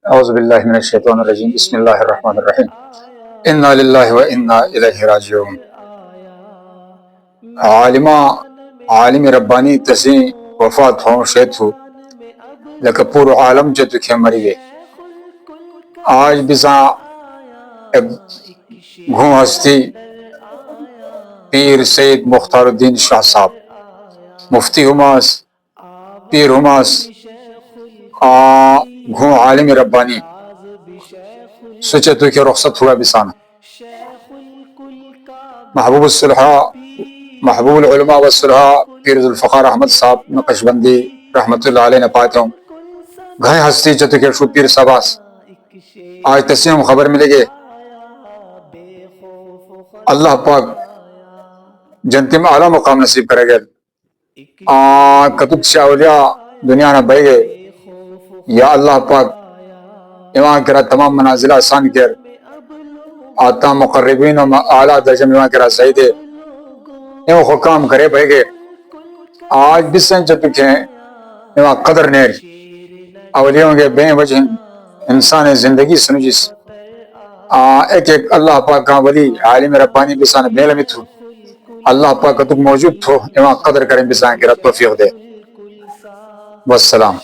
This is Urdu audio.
اعوذ باللہ من الشیطان الرجیم، بسم اللہ الرحمن الرحیم، انا للہ و انا الیہ راجعون۔ عالم ربانی تسیں وفات ہوں شیت ہو لکہ پور عالم جو تکھے مری گئے۔ آج بساں گھوں ہستی پیر سید مختار الدین شاہ صاحب مفتی ہماس پیر ہماس گھوں عالم ربانی سچے تو کہ رخصت ہوا بسانہ محبوب الصلحاء محبوب العلماء والصلحاء پیر ذوالفقار احمد صاحب نقشبندی رحمت اللہ علیہ نے پاتے ہوں گھیں ہستی چتو کہ شو پیر سباس آج تسیم خبر ملے گے اللہ پاک جنتی میں اعلیٰ مقام نصیب کرے گا۔ کتب سے اولیاء دنیا نہ بہ گئے، یا اللہ پاک ایمان کرا تمام منازل آسان کر آتا مقربین و اعلیٰ درجہ میں ایمان کرا سعید ایمان حکام کرے بہ گئے۔ آج بسن چتکے ایمان قدر نیر اولیاءوں کے بین وجہ انسان زندگی سنجیس ایک ایک اللہ پاک کا ولی عالم ربانی بسان بیل میں تھو اللہ پاک تک موجود تھو ایمان قدر کریں بسان کرا توفیق دے۔ والسلام۔